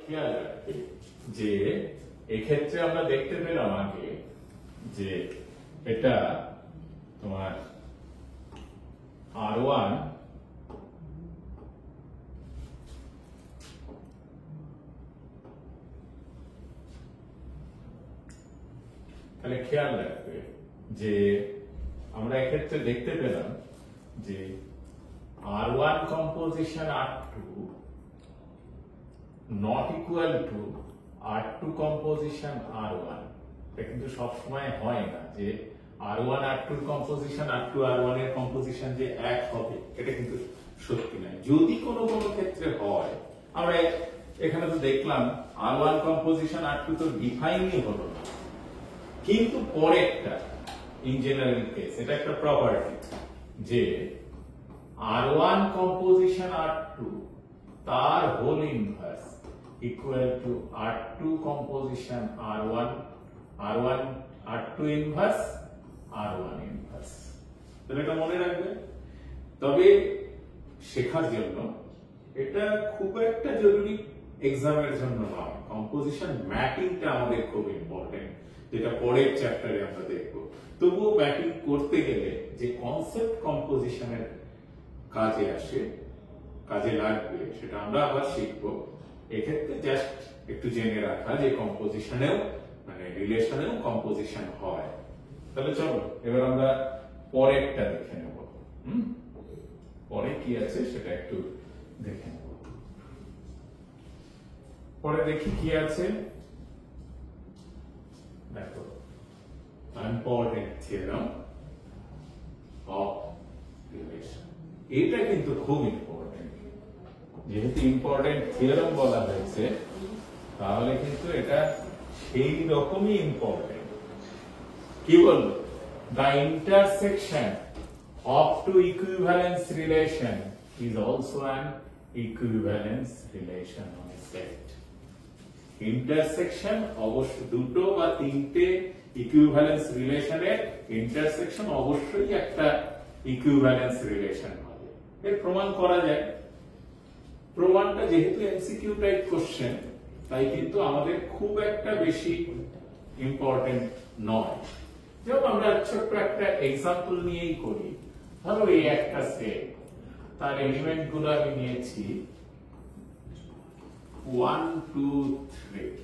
খেয়াল রাখবে যে এক্ষেত্রে আমরা দেখতে পেলাম আগে যে এটা তোমার R1 তাহলে খেয়াল রাখবে যে আমরা এক্ষেত্রে দেখতে পেলাম যে R1 composition R2 not equal to R2 composition R1 এটা কিন্তু সবসময় হয় না যে R1 R2 এর কম্পোজিশন R2 R1 এর কম্পোজিশন যে এক হবে এটা কিন্তু সত্যি নয়। যদি কোনো কোনো ক্ষেত্রে হয়, আমরা এখানে তো দেখলাম R1 কম্পোজিশন R2 তো ডিফাইনই হলো না, কিন্তু পরেরটা ইন জেনারেল কেস এটা একটা প্রপার্টি যে R1 composition R2 তার whole inverse equal to R2 composition R1 R2 inverse R1 inverse. তাহলে এটা মনে রাখবে। তবে শেখার জন্য এটা খুব একটা জরুরি এক্সামের জন্য নয়। কম্পোজিশন ম্যাপিংটা আমাদের খুব ইম্পর্টেন্ট, যেটা পরের চ্যাপ্টারে আমরা দেখব। তবুও ম্যাপিং করতে গেলে যে কনসেপ্ট কম্পোজিশনের কাজে আসে, কাজে লাগবে, সেটা আমরা আবার শিখবো। এক্ষেত্রে জাস্ট একটু জেনে রাখা যে কম্পোজিশনেও মানে রিলেশনেও কম্পোজিশন হয়। তাহলে চলো এবার আমরা পরেরটা দেখে নেব। পরে কি আছে সেটা একটু দেখে নেব। পরে দেখি কি আছে। দেখো, ইম্পর্টেন্ট থিওরেম অফ রিলেশন, এটা কিন্তু খুব ইম্পর্টেন্ট। যেহেতু ইম্পর্টেন্ট থিওরেম বলা হয়েছে তাহলে কিন্তু এটা সেই রকমই ইম্পর্টেন্ট। কি বলবো? The intersection of two equivalence relation is also an equivalence relation on a set. Intersection অবশ্য দুটো বা তিনটে ইকুইভ্যালেন্স রিলেশনের ইন্টারসেকশন অবশ্যই একটা ইকুইভ্যালেন্স রিলেশন হবে। এর প্রমাণ করা যায়। প্রমাণটা যেহেতু এমসিকিউ টাইপ কোশ্চেন তাই কিন্তু আমাদের খুব একটা বেশি ইম্পর্টেন্ট নয়। যেমন আমরা ছোট্ট একটা এক্সাম্পল নিয়েই করি। ধরো এই একটা সেট, তার এলিমেন্ট গুলো আমি নিয়েছি 1 2 3।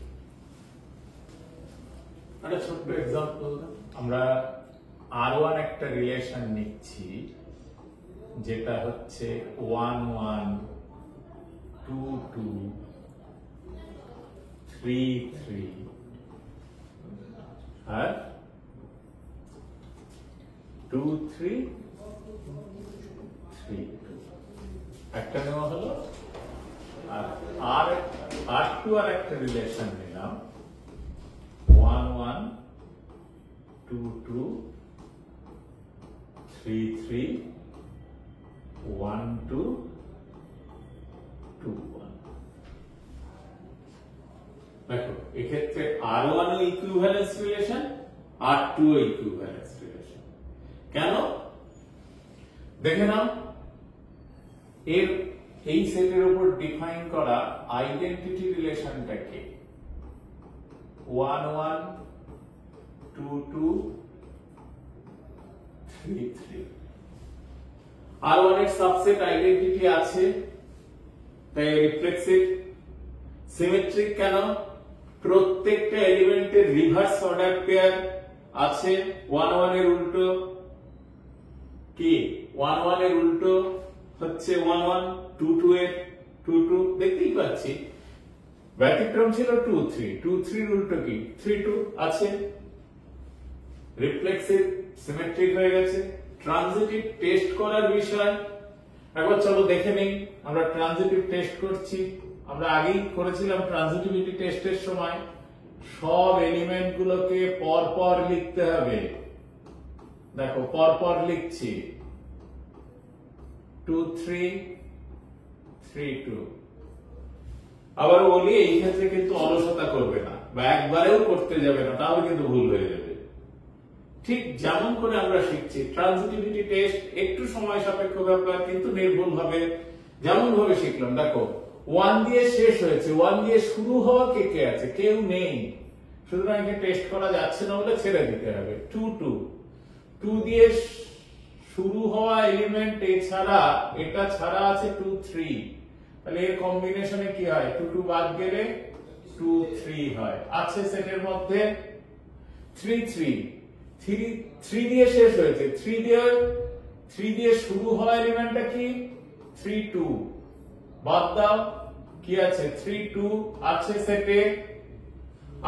একটা ছোট্ট এক্সাম্পল, আমরা R1 একটা রিলেশন নিচ্ছি যেটা হচ্ছে 1 1 2 2 3 3 আর 2 3 3 2 একটা নেওয়া হলো। আর R2 আর একটা রিলেশন নিলাম 1 1 2 2 3 3 1 2 2 1। দেখো এক্ষেত্রে R1 ও ইকুইভ্যালেন্স রিলেশন, R2 ও ইকুইভ্যালেন্স রিলেশন। কেন? দেখে নাও, এর এই সেটের উপর ডিফাইন করা আইডেন্টিটি রিলেশনটাকে 1 1 2 2 3 3। R1 এর সাবসেট আইডেন্টিটি আছে, তাই রিফ্লেক্সিভ। সিমেট্রিক কেন? প্রত্যেকটা এলিমেন্টের রিভার্স অর্ডার পেয়ার আছে। 1 1 এর উল্টো কি? 1 1 এর উল্টো হচ্ছে 1 1, 2 2 এর 2 2 দেখতেই পাচ্ছি। ব্যতিক্রম ছিল 2 3, 2 3 এর উল্টো কি? 3 2 আছে। রিফ্লেক্সিভ সিমেট্রিক হয়ে গেছে। ট্রানজিটিভ টেস্ট করার বিষয় একবার চলো দেখে নেই। আমরা ট্রানজিটিভ টেস্ট করছি, আমরা আগেই করেছিলাম ট্রানজিটিভিটি টেস্টের সময় সব এলিমেন্ট গুলোকে পর পর লিখতে হবে। দেখো পর পর লিখছি 2 3 3 2। আবার বলি এই ক্ষেত্রে কিন্তু অলসতা করবে না বা একবারেও করতে যাবে না, তাহলে কিন্তু ভুল হয়ে যাবে। ঠিক যেমন করে আমরা শিখছি ট্রানজিটিভিটি টেস্ট একটু সময় সাপেক্ষ ব্যাপার, কিন্তু নির্ভুল হবে। যেমন ভাবে শিখলাম, দেখো ওয়ান দিয়ে শেষ হয়েছে, ওয়ান দিয়ে শুরু হওয়া কে কে আছে? কেউ নেই, সুতরাং একে টেস্ট করা যাচ্ছে না বলে ছেড়ে দিতে হবে। 2 2 2 দিয়ে শুরু হওয়া এলিমেন্ট এছাড়া এটা ছাড়া আছে 2 3, তাহলে এর কম্বিনেশনে কি হয়? 2 2 বাদ গেলে 2 3 হয়। আছে সেটের মধ্যে 3 3 3 দিয়ে শেষ হয়েছে, 3 দিয়ে শুরু হওয়া এলিমেন্টটা কি? 3 2 বাদ দাও, কি আছে? 3 2 আছে সেটে।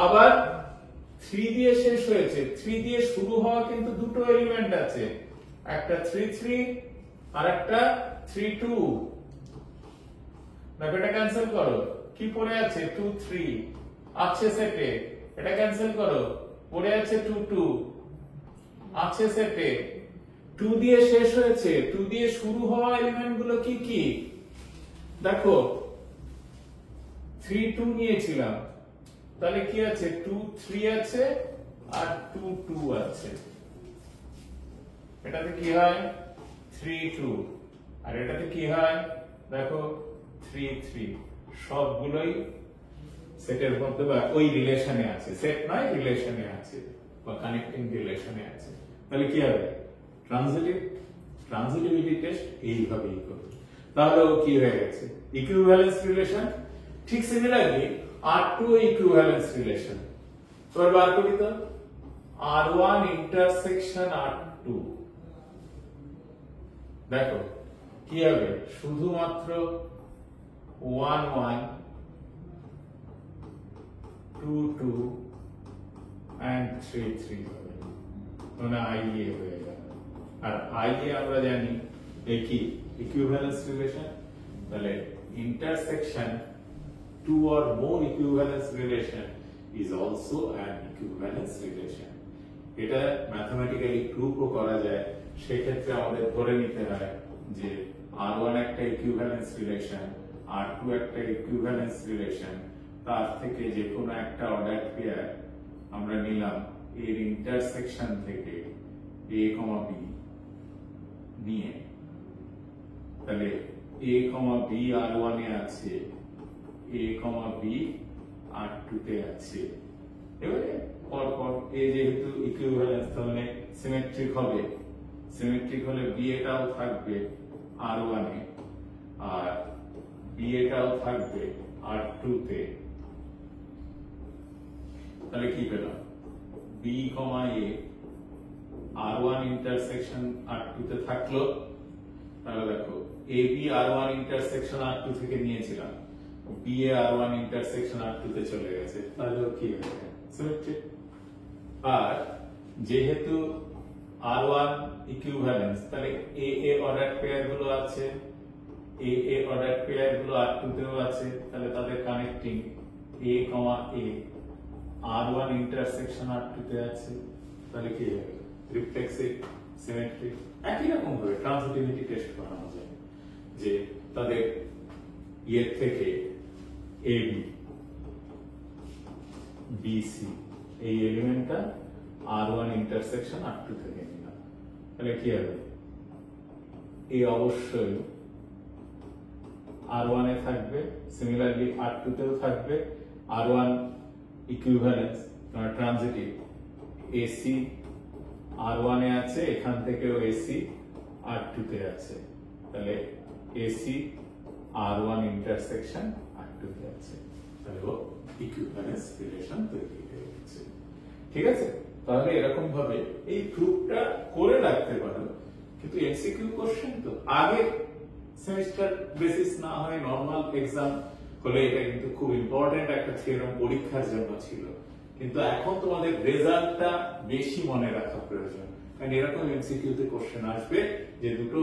আবার 3 দিয়ে শেষ হয়েছে, 3 দিয়ে শুরু হওয়া কিন্তু দুটো এলিমেন্ট আছে, একটা 3 3 আর একটা 3 2। দেখো এটা ক্যান্সেল করো, কি পড়ে আছে? 2 3 আছে সেটে, এটা ক্যান্সেল করো, পড়ে আছে 2 2 আছে সেটে। 2 দিয়ে শেষ হয়েছে, 2 দিয়ে শুরু হওয়া এলিমেন্ট গুলো কি কি? দেখো 3 2 নিয়েছিলাম, তাহলে কি আছে? 2 3 আছে আর 2 2 আছে। এটাতে কি হয়? 3 2। আর এটাতে কি হয়? দেখো 3 3। সবগুলোই সেটের মধ্যে বা ওই রিলেশনে আছে, সেট নয় রিলেশনে আছে বা কানেক্টিং রিলেশনে আছে। তাহলে কি হবে? ট্রানজিটিভিটি টেস্ট এইভাবেই করবে। তাহলে কি হয়ে গেছে? Equivalence relation. ঠিক সিমিলারলি R2 ইকুইভ্যালেন্স রিলেশন। এবার বার করি তো, R1 ইন্টারসেকশন R2। দেখো কি হবে? শুধুমাত্র 1 1 2 2 and 3 3 হবে, মানে IA হয়ে গেল। আর IA আমরা জানি কি ইকুইভ্যালেন্স রিলেশন। তাহলে intersection two or more equivalence relation is also an equivalence relation. এটা ম্যাথমেটিক্যালি প্রুফও করা যায়। সেক্ষেত্রে আমাদের ধরে নিতে হয় যে R1 একটা ইকুইভ্যালেন্স রিলেশন, R2 একটা ইকুইভ্যালেন্স রিলেশন, তার থেকে যে কোনো একটা অর্ডার পেয়ার আমরা নিলাম, এর ইন্টারসেকশন থেকে A, B নিয়ে, তাহলে A, B R1 এ আছে, A, B R2 তে আছে। এবারে পরপর A যেহেতু ইকুইভ্যালেন্স, তাহলে সিমেট্রিক হবে, সিমেট্রিক হলে B এটাও থাকবে R1 এ আর B এটাও থাকবে R2 তে। তাহলে কি পেলাম? B, A R1 intersection R2 তে থাকলো। তাহলে দেখো AB R1 ইন্টারসেকশন R2 থেকে নিয়েছিলাম, B R1 ইন্টারসেকশন R2 তে চলে গেছে, তাহলে কি হয়েছে? সিমেট্রিক। আর যেহেতু R1 ইকুইভ্যালেন্স, তাহলে A অর্ডার পেয়ার গুলো আছে, A অর্ডার পেয়ার গুলো R2 তেও আছে, তাহলে তাদের connecting A, R1 intersection R2 তে আছে। তাহলে কি হবে? Reflexive, symmetric. একই রকম ভাবে ট্রানজিটিভিটি টেস্ট করানো যায় যে তাদের এর থেকে AB BC এই এলিমেন্টটা R1 ইন্টারসেকশন R2 থেকে নিলাম, তাহলে কি হবে? A অবশ্যই R1 এ থাকবে, সিমিলারলি R2 তেও থাকবে। R1 equivalence transitive, AC R1 এ আছে, এখান থেকেও AC R2 তে আছে, তাহলে AC R1 ইন্টারসেকশন R2 তে আছে, তাহলে ও ইকুইভ্যালেন্স রিলেশন তৈরি হয়ে গেছে। ঠিক আছে? তাহলে এরকম ভাবে এই প্রুফটা করে রাখতে পারো, কিন্তু এমসিকিউ কোশ্চেন তো আগে সেমিস্টার বেসিস না হয় নরমাল এক্সাম হলে এটা কিন্তু খুব ইম্পর্টেন্ট একটা থিওরেম পরীক্ষার জন্য ছিল, কিন্তু এখন তোমাদের রেজাল্টটা বেশি মনে রাখা প্রয়োজন, কারণ এরকম এমসিকিউ তে কোশ্চেন আসবে যে দুটো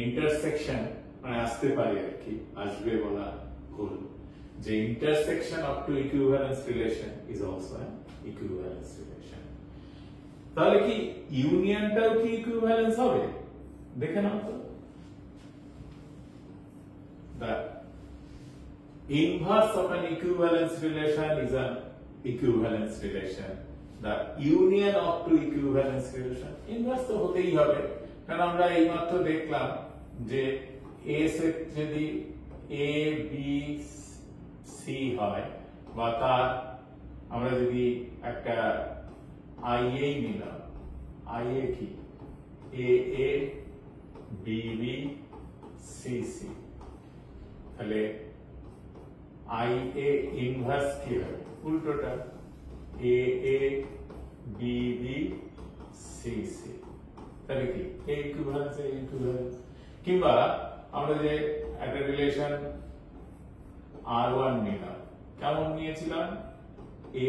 ইন্টারসেকশন মানে আসতে পারে আর কি, আসবে বলা ভুল, যে intersection of two equivalence relation is also an equivalence relation. তাহলে কি ইউনিয়নটাও কি ইকুইভ্যালেন্স হবে? দেখে নাও তো। The inverse of an equivalence relation is an equivalence relation. The union of two equivalence relation inverse তো হতেই হবে, কারণ আমরা এইমাত্র দেখলাম যে A সেট যদি এ বি সি হয় বা তার আমরা যদি একটা আইএ নিলাম, আইএ কি এ এ বি বি সি সি, তাহলে আইএ ইনভার্স কি হবে উল্টোটা এ এ বি বি সি সি, তাহলে কি এ ইকুইভ্যালেন্স এ ইকুইভ্যালেন্স। কিংবা আমরা যে একটা রিলেশন R1 নিলাম, কেমন নিয়েছিলাম এ,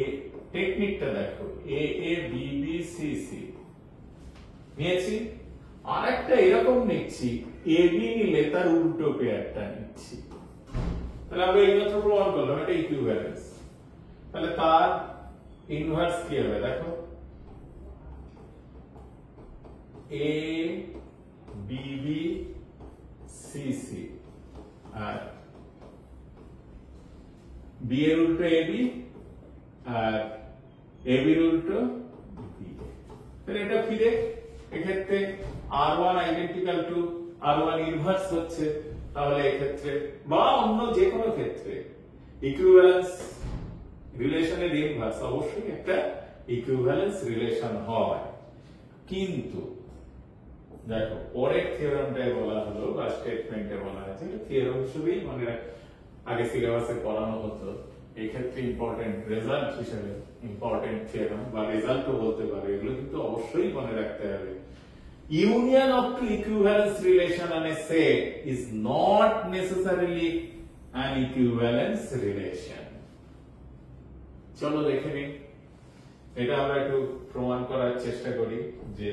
টেকনিকটা দেখো এ এ বি বি সি সি নিয়েছি, আর একটা এরকম নিচ্ছি এ বি নিলে তার উল্টো পেয়ারটা নিচ্ছি, তাহলে আমরা এইমাত্র প্রমাণ করলাম এটা ইকুইভ্যালেন্স। তাহলে তার ইনভার্স কি হবে দেখো এ বি বি সি সি, আর বি এর উল্টো এ বি আর এ বির উল্টো বি। তাহলে এটা ফিরে এক্ষেত্রে R1 identical two R1 inverse হচ্ছে, তাহলে এক্ষেত্রে বা অন্য যে কোনো ক্ষেত্রে ইকুইভ্যালেন্স রিলেশনের ইনভার্স অবশ্যই একটা ইকুইভ্যালেন্স রিলেশন হয়। কিন্তু দেখো পরের থিওরেমটাই বলা হলো বা স্টেটমেন্টে বলা হয়েছে, থিওরেম হিসেবেই মনে রাখ, আগে সিলেবাসে পড়ানো হতো, এই ক্ষেত্রে ইম্পর্টেন্ট রেজাল্ট হিসেবে ইম্পর্টেন্ট থিওরেম বা রেজাল্টও বলতে পারে, এগুলো কিন্তু অবশ্যই মনে রাখতে হবে। Union of two equivalence relation on a set is not necessarily an equivalence relation. চলো দেখে নিই, এটা আমরা একটু প্রমাণ করার চেষ্টা করি যে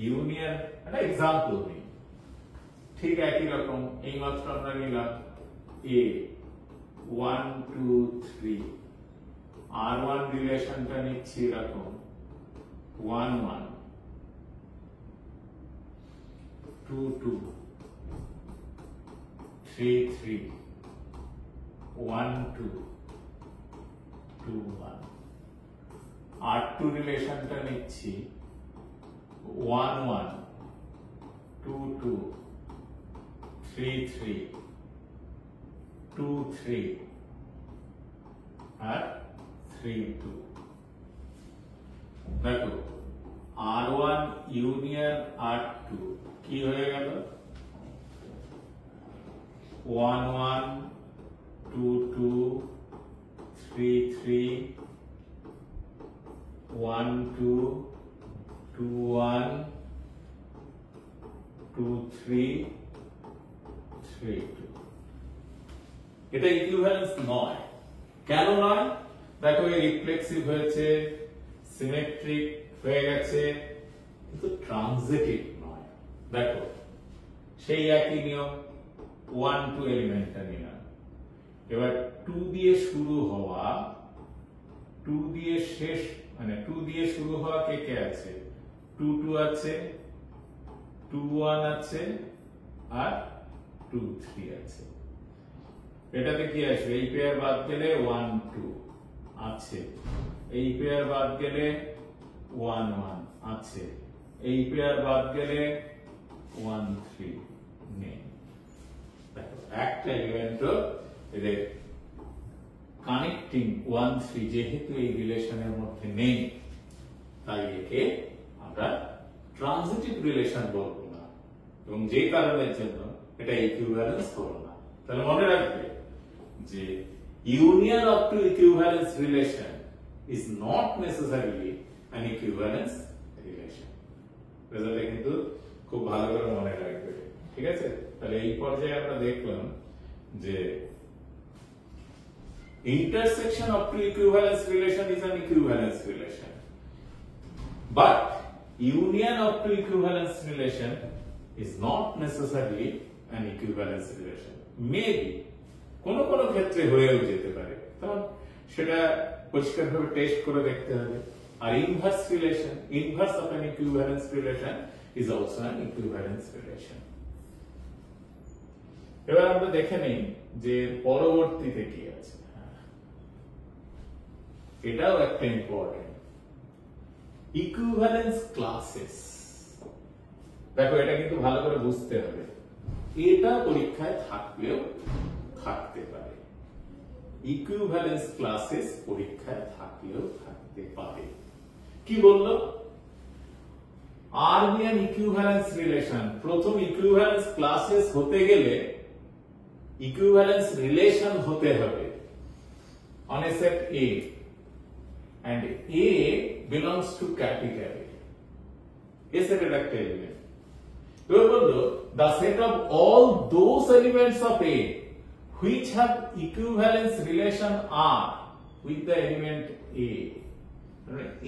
ইউনিয়ন, একটা এক্সাম্পল নিই, ঠিক একই রকম এইমাত্র আমরা নিলাম এ 1 2 3, R1 রিলেশনটা নিচ্ছি এরকম 1 1 2 2 3 3 1 2 2 1, R2 রিলেশনটা নিচ্ছি 1 1 2 2 3 3 2 3 আর 3 2। দেখো R1 ইউনিয়ন R2 কি হয়ে গেল 1 1 2 2 3 3 1 2 2 1 2 3 3 2। এটা ইকুইভ্যালেন্স নয়। কেন নয়? দেখো এই রিফ্লেক্সিভ হয়েছে, সিমেট্রিক হয়ে গেছে, কিন্তু ট্রানজিটিভ নয়। দেখো সেই একই নিয়ম 1 2 এলিমেন্টটা নিলাম, এবার 2 দিয়ে শুরু হওয়া, 2 দিয়ে শেষ, মানে 2 দিয়ে শুরু হওয়া কে কে আছে 2 2 আছে, 2 1 আছে আর 2 3 আছে। এটাতে কি আসবে, এই পেয়ার বাদ গেলে 1 2 আছে, এই পেয়ার বাদ গেলে 1 1 আছে, এই পেয়ার বাদ গেলে 1 3 নেই। দেখো একটা এলিমেন্ট এদের কানেক্টিং 1 3 যেহেতু এই রিলেশনের মধ্যে নেই, তাই একে আমরা ট্রানজিটিভ রিলেশন বলবো না, এবং যে কারণের জন্য এটা ইকুইভ্যালেন্স হলো না। তাহলে মনে রাখবে যে union of two equivalence relation is not necessarily an equivalence relation। রেজাল্টে কিন্তু খুব ভালো করে মনে রাখবে, ঠিক আছে? তাহলে এই পর্যায়ে আমরা দেখলাম যে intersection of two equivalence relation is an equivalence relation, but union of two equivalence relation is not necessarily an equivalence relation। Maybe কোনো কোনো ক্ষেত্রে হয়েও যেতে পারে, তখন সেটা পরিষ্কারভাবে টেস্ট করে দেখতে হবে। আর inverse relation, inverse of an equivalence relation is also an equivalence relation. এবার আমরা দেখে নেই যে পরবর্তীতে কি আছে, এটাও একটা ইম্পর্টেন্ট, ইকুইভ্যালেন্স ক্লাসেস। দেখো এটা কিন্তু ভালো করে বুঝতে হবে, এটা পরীক্ষায় থাকলেও থাকে। ইকুইভ্যালেন্স ক্লাসেস পরীক্ষায় থাকলেও থাকতে পারে। কি বললো? আরবিয়ান ইকুইভ্যালেন্স রিলেশন, প্রথম ইকুইভ্যালেন্স ক্লাসেস হতে গেলে ইকুইভ্যালেন্স রিলেশন হতে হবে on a set A and A belongs to capital A. A set এর একটা এলিমেন্ট। এবার বললো the set of all those elements of A which have equivalence relation R with the element A.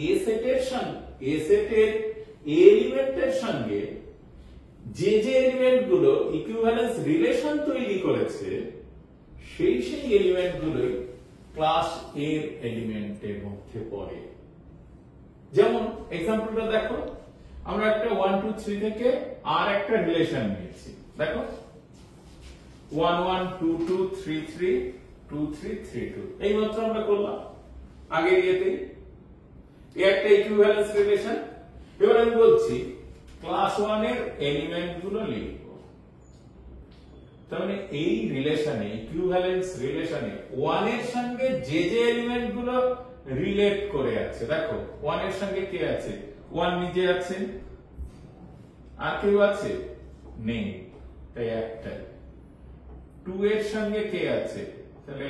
A সেটের সঙ্গে A সেটের A এলিমেন্টের সঙ্গে যে যে এলিমেন্ট গুলো ইকুইভ্যালেন্স রিলেশন তৈরি করেছে সেই এলিমেন্ট গুলোই ক্লাস এর এলিমেন্টের মধ্যে পড়ে। যেমন এক্সাম্পলটা দেখো, আমরা একটা 1 2 3 থেকে আর একটা রিলেশন নিয়েছি। দেখো 1 1 2 2 3 3 2 3 3 2 এই মাত্র আমরা করলাম আগের ইয়েতে। এই একটা ইকুইভ্যালেন্স রিলেশন। এবার আমি বলছি ক্লাস 1 এর এলিমেন্ট গুলো লিখব। তার মানে এই রিলেশনে ইকুইভ্যালেন্স রিলেশনে 1 এর সঙ্গে যে যে এলিমেন্ট গুলো রিলেট করে আছে, দেখো 1 এর সঙ্গে কে আছে? 1 নিজে আছে, আর কেউ আছে? নেই, তাই একটাই। 2 এর সঙ্গে কে আছে? তাহলে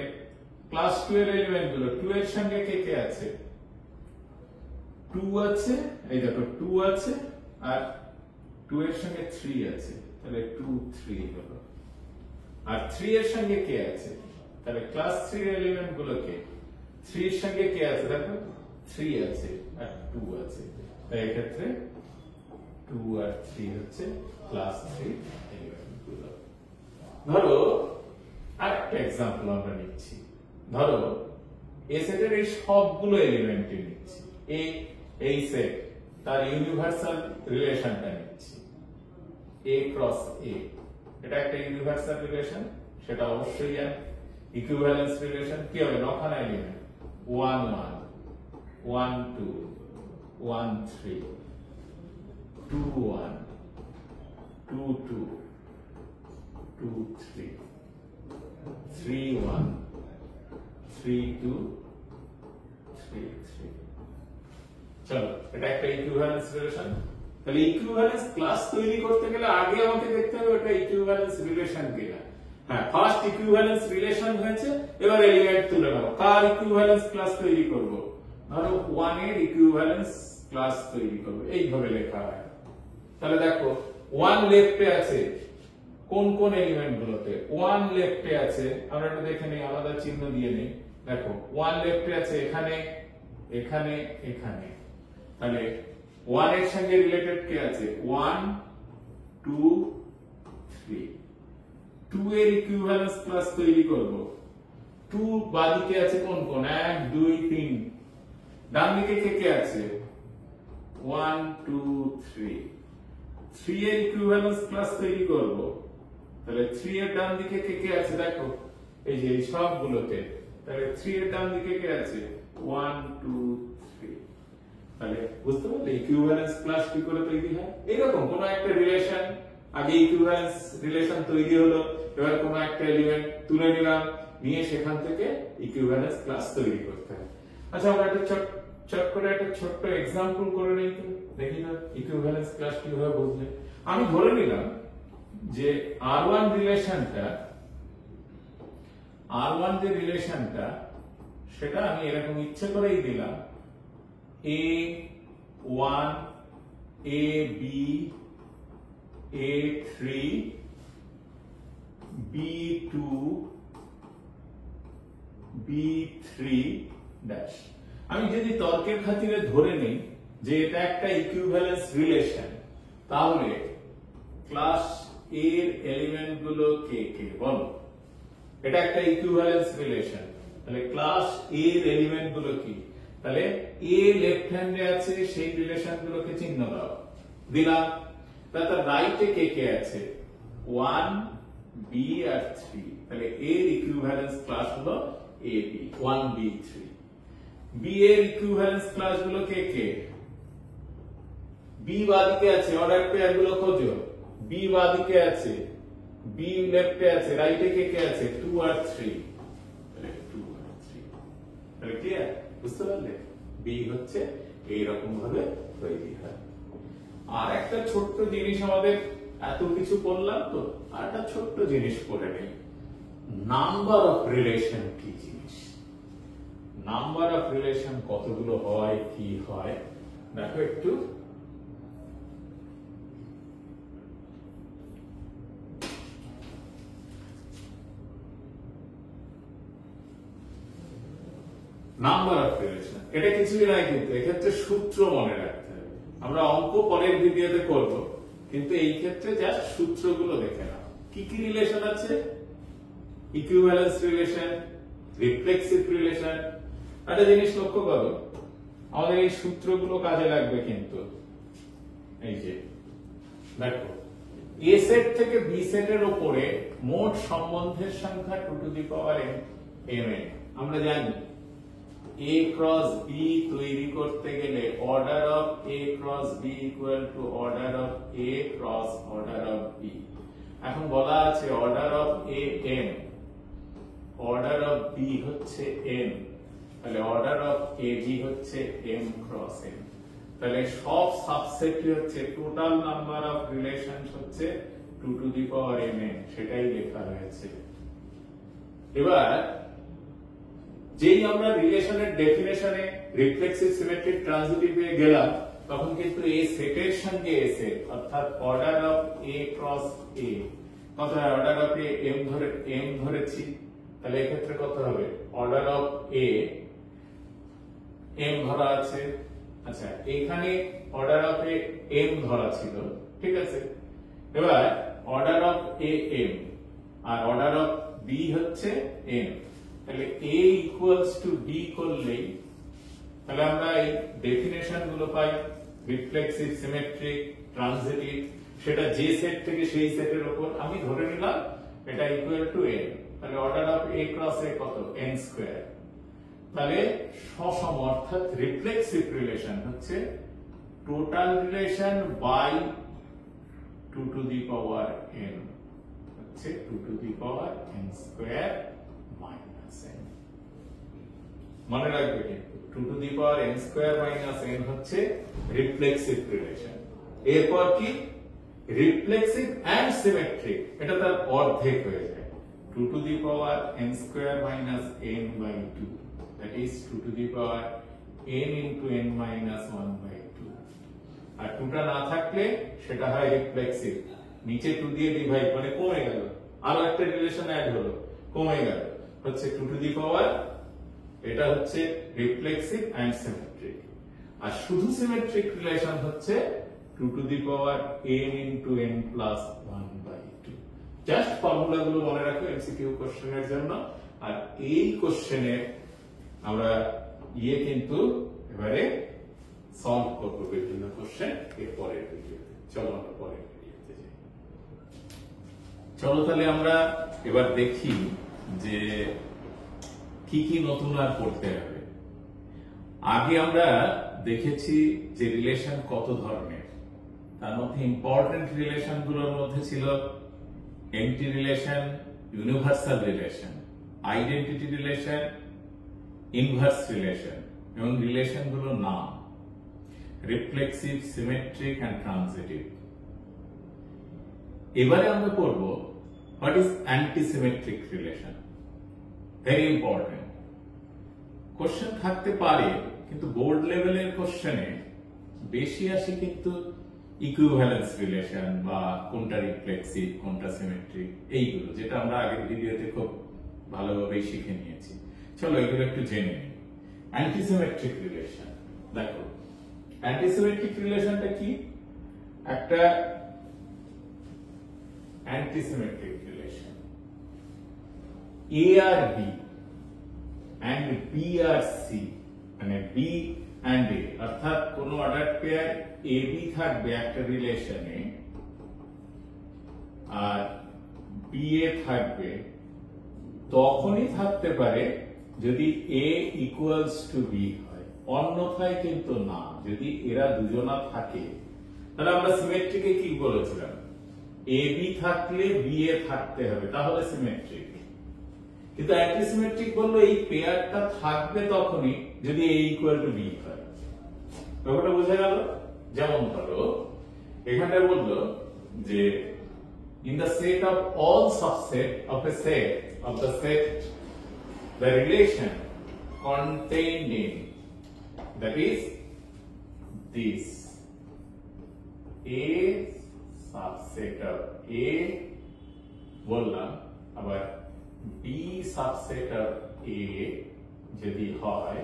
ক্লাস 2 এর এলিমেন্ট গুলো 2 এর সঙ্গে কে কে আছে? 2 আছে, এই দেখো 2 আছে, আর 2 এর সঙ্গে 3 আছে, তাহলে 2 3 হলো। আর 3 এর সঙ্গে কে আছে? তাহলে ক্লাস 3 এর এলিমেন্ট গুলো কে? 3 এর সঙ্গে কে আছে? দেখো 3 আছে আর 2 আছে, তাই এই ক্ষেত্রে 2 আর 3 হচ্ছে ক্লাস 3 এলিমেন্ট গুলো। ধরো আরেকটা एग्जांपल আমরা নিচ্ছি। ধরো এ সেটের এই সবগুলো এলিমেন্ট নিচ্ছি, এই সেট তার ইউনিভার্সাল রিলেশনটা নিচ্ছি A ক্রস A। এটা একটা ইউনিভার্সাল রিলেশন, সেটা অবশ্যই জানি। ইকুইভ্যালেন্স রিলেশন কি হবে? নখানা এলিমেন্ট 1 1 1 2 1 3 2 1 2 2 2 3 3 1 3 2 3 3। চলো এটা একটা ইকুইভ্যালেন্স রিলেশন। তাহলে ইকুইভ্যালেন্স ক্লাস তৈরি করতে গেলে আগে আমাকে দেখতে হবে ওটা ইকুইভ্যালেন্স রিলেশন কিনা। হ্যাঁ, ফার্স্ট ইকুইভ্যালেন্স রিলেশন হয়েছে, এবার এলিমেন্ট তুলে নাও। কার ইকুইভ্যালেন্স ক্লাস তৈরি করব? ধরো 1 এর ইকুইভ্যালেন্স ক্লাস তৈরি করব, এইভাবে লেখা হয়। তাহলে দেখো 1 লেফটে আছে, কোন কোন এলিমেন্ট গুলোতে? 1 লেফটে আছে, আমরা একটু দেখে নেই, আলাদা চিহ্ন দিয়ে নেই। দেখো 1 লেফটে আছে এখানে, এখানে, এখানে। তাহলে 1 এর সঙ্গে রিলেটেড কে আছে? 1 2 3। 2 এর ইকুইভ্যালেন্স ক্লাস তৈরি করব। 2 বাদিকে আছে কোন কোন? 1 2 3। ডান দিকে কে কে আছে? 1 2 3। 3 এর ইকুইভ্যালেন্স ক্লাস তৈরি করব। তাহলে 3 এর ডান দিকে কে কে আছে? দেখো এই যে এই সবগুলোতে। তাহলে 3 এর ডান দিকে কে আছে? 1 2 3। তাহলে বুঝতে পারলে ইকুইভ্যালেন্স ক্লাস কি করে তৈরি হয়? এরকম কোন একটা রিলেশন, আগে ইকুইভ্যালেন্স রিলেশন তৈরি হলো, এবার কোন একটা এলিমেন্ট তুলে নিলাম, নিয়ে সেখান থেকে ইকুইভ্যালেন্স ক্লাস তৈরি করতে হয়। আচ্ছা, আমরা একটা চট করে একটা ছোট্ট एग्जांपल করে নেই তো, দেখি না ইকুইভ্যালেন্স ক্লাস কিভাবে বুঝলে। আমি ধরে নিলাম যে R1 রিলেশনটা, R1 যে রিলেশনটা সেটা আমি এরকম ইচ্ছে করেই দিলাম A1 AB A3 B2 B3 dash. আমি যদি তর্কের খাতিরে ধরে নেই যে এটা একটা ইকুইভ্যালেন্স রিলেশন, তাহলে ক্লাস A এর এলিমেন্ট গুলো কে কে বলো? এটা একটা ইকুইভ্যালেন্স রিলেশন, তাহলে ক্লাস A এর এলিমেন্ট গুলো কি? তাহলে A লেফট হ্যান্ডে আছে, সেই রিলেশন গুলোকে চিহ্ন দাও, দিলাম। তার রাইটে কে কে আছে? 1 B আর 3। তাহলে A এর ইকুইভ্যালেন্স ক্লাস হলো AB 1 B 3। B এর ইকুইভ্যালেন্স ক্লাস গুলো কে কে? B বাদিকে আছে, অর্ডার পেয়ার গুলো খোঁজো। B বাদিকে আছে, B লেফটে আছে, রাইটে কে কে আছে? 2 আর 3। তাহলে 2 আর ক্লিয়ার? বুঝতে পারলে? বি হচ্ছে এইরকম ভাবে তৈরি হয়। আর একটা ছোট্ট জিনিস, আমাদের এত কিছু করলাম তো, আর একটা ছোট্ট জিনিস করে নেই। নাম্বার অফ রিলেশন কি জিনিস? নাম্বার অফ রিলেশন কতগুলো হয়, কি হয় দেখো একটু। নাম্বার অফ রিলেশন এটা কিছুই নাই, কিন্তু এক্ষেত্রে সূত্র মনে রাখতে হবে। আমরা অঙ্ক পরের ভিডিওতে করব, কিন্তু এই ক্ষেত্রে জাস্ট সূত্রগুলো দেখে নাও। কি কি রিলেশন আছে? Equivalence relation, reflexive relation. একটা জিনিস লক্ষ্য করো, আমাদের এই সূত্রগুলো কাজে লাগবে কিন্তু। এই যে দেখো, এ সেট থেকে বি সেটের উপরে মোট সম্বন্ধের সংখ্যা 2 to the power m n। আমরা জানি a ক্রস b তৈরি করতে গেলে order of a cross b equal to order of a cross order of b। এখন বলা আছে order of a m, order of b হচ্ছে m, তাহলে অর্ডার অফ ab হচ্ছে m ক্রস n। তাহলে সব সাবসেটই হচ্ছে টোটাল নাম্বার অফ রিলেশনস হচ্ছে 2 টু দি পাওয়ার mn, সেটাই লেখা হয়েছে। এবার যেই আমরা রিলেশনের ডেফিনেশনে রিফ্লেক্সিভ, সিমেট্রিক, ট্রানজিটিভ এ গেলাম, তখন কিন্তু এই সেটের সঙ্গে এ সেট, অর্থাৎ order of a cross a কত হয়? অর্ডার অফ a m ধরেছি, তাহলে এই ক্ষেত্রে কত হবে? অর্ডার অফ a m ধরা আছে। আচ্ছা, এখানে অর্ডার অফ a m ধরা ছিল, ঠিক আছে। এবার অর্ডার অফ a m আর অর্ডার অফ b হচ্ছে m, তাহলে a ইকুয়ালস টু b করলেই তাহলে আমরা এই ডেফিনেশন গুলো পাই। রিফ্লেক্সিভ, সিমেট্রিক, ট্রানজিটিভ, সেটা যে সেট থেকে সেই সেটের উপর আমি ধরে নিলাম এটা ইকুয়াল টু n। তাহলে order of a cross a কত? n square. তাহলে সসম, অর্থাৎ রিফ্লেক্সিভ রিলেশন হচ্ছে total relation by 2 to the power n, হচ্ছে 2 to the power n square minus n। মনে রাখবে কিন্তু 2 to the power n square minus n হচ্ছে রিফ্লেক্সিভ রিলেশন। এরপর কি? রিফ্লেক্সিভ এন্ড সিমেট্রিক, এটা তার অর্ধেক হয়ে যায়। 2 to the power n square minus n by 2, that is 2 to the power n into n minus 1 by 2। আর 2 টা না থাকলে সেটা হয় রিফ্লেক্সিভ, নিচে 2 দিয়ে ডিভাইড মানে কমে গেল, আরো একটা রিলেশন অ্যাড হলো, কমে গেল, হচ্ছে 2 to the power, এটা হচ্ছে রিফ্লেক্সিভ এন্ড সিমেট্রিক। আর শুধু সিমেট্রিক রিলেশন হচ্ছে 2 to the power n into n plus 1 by 2। Just formula গুলো মনে রাখো এমসিকিউ কোশ্চেনের জন্য। আর এই কোশ্চেনে আমরা কিন্তু এবারে সলভ করব বিভিন্ন কোশ্চেন এর পরের ভিডিওতে। চলো আমরা পরের ভিডিওতে যাই। চলো তাহলে আমরা এবার দেখি যে কি কি নতুন আর পড়তে হবে। আগে আমরা দেখেছি যে রিলেশন কত ধরনের, তার মধ্যে ইম্পর্টেন্ট রিলেশন গুলোর মধ্যে ছিল anti relation, universal relation, identity relation, inverse relation এবং রিলেশন গুলোর নাম রিফ্লেক্সিভ, সিমেট্রিক এন্ড ট্রানজিটিভ। এবারে আমরা পড়ব what is antisymmetric relation. Very important question থাকতে পারে, কিন্তু বোর্ড লেভেলের কোশ্চেনে বেশি আসে কিন্তু ইকুইভ্যালেন্স রিলেশন বা কোনটা রিফ্লেক্সিভ কোনটা সিমেট্রিক, এইগুলো যেটা আমরা আগের ভিডিওতে খুব ভালোভাবেই শিখে নিয়েছি। চলো এগুলো একটু জেনে নিই। অ্যান্টিসিমেট্রিক রিলেশন, দেখো অ্যান্টিসিমেট্রিক রিলেশনটা কি? একটা antisymmetric relation A R B and B R C, মানে B and A, অর্থাৎ কোন অর্ডার পেয়ার AB থাকবে একটা রিলেশনে আর BA থাকবে, তখনই থাকতে পারে যদি A equals to B হয়, অন্যথায় কিন্তু না। যদি এরা দুজনা থাকে তাহলে আমরা সিমেট্রিকে কি বলেছিলাম? AB থাকলে BA থাকতে হবে, তাহলে সিমেট্রিক। কিন্তু অ্যান্টিসিমেট্রিক বললো এই পেয়ারটা থাকবে তখনই যদি A ইকুয়াল টু B হয়। ব্যাপারটা বোঝা গেল? যেমন ধরো এখানে বললো যে in the set of all subset of a set of the set the relation contained in that is this A subset of A বললাম আবার B subset of A যদি হয়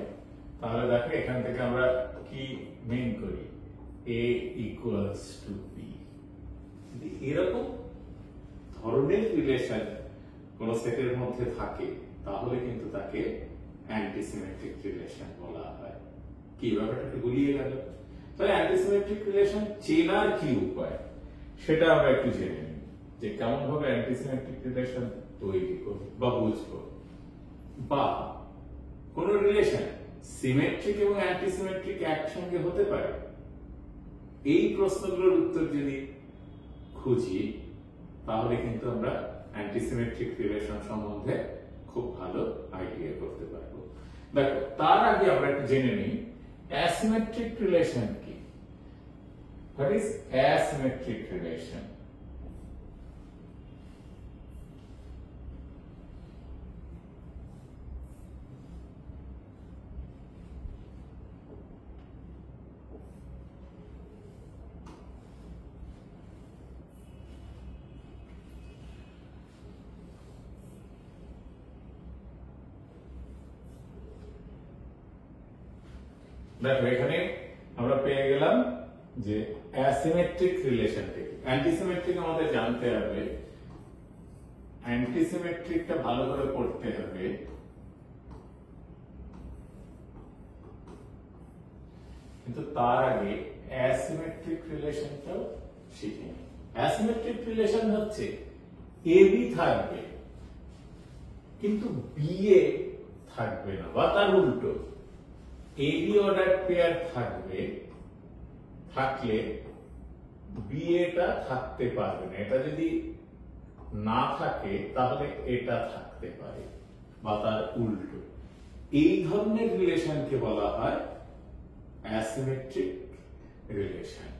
তাহলে দেখো এখান থেকে আমরা কি মেইন করি A equals to B। যদি এরকম ধরনের রিলেশন কোন সেটের মধ্যে থাকে তাহলে কিন্তু তাকে অ্যান্টিসিমেট্রিক রিলেশন বলা হয়। কি ব্যাপারটা একটু গুলিয়ে গেল? তাহলে অ্যান্টিসিমেট্রিক রিলেশন চেনার কি উপায় সেটা আমরা একটু জেনে নিই যে কেমন ভাবে অ্যান্টিসিমেট্রিক রিলেশন তৈরি করব বা বুঝবো। বা কোন রিলেশন সিমেট্রিক এবং অ্যান্টিসিমেট্রিক একসঙ্গে হতে পারে, এই প্রশ্নগুলোর উত্তর যদি খুঁজি তাহলে কিন্তু আমরা অ্যান্টিসিমেট্রিক রিলেশন সম্বন্ধে খুব ভালো আইডিয়া করতে পারবো। দেখো তার আগে আমরা একটু জেনে নিই অ্যাসিমেট্রিক রিলেশন কি। What is asymmetric relation? দেখো এখানে আমরা পেয়ে গেলাম যে অ্যাসিমেট্রিক রিলেশন থেকে অ্যান্টিসিমেট্রিক আমাদের জানতে হবে, অ্যান্টিসিমেট্রিকটা ভালো করে পড়তে হবে। কিন্তু তার আগে অ্যাসিমেট্রিক রিলেশনটাও শিখে নিই। অ্যাসিমেট্রিক রিলেশন হচ্ছে AB থাকবে কিন্তু BA থাকবে না, বা তার উল্টো AB অর্ডার পেয়ার থাকবে, থাকলে BA টা থাকতে পারবে না। এটা যদি না থাকে তাহলে এটা থাকতে পারে বা তার উল্টো। এই ধরনের রিলেশনকে বলা হয় অ্যাসিমেট্রিক রিলেশন।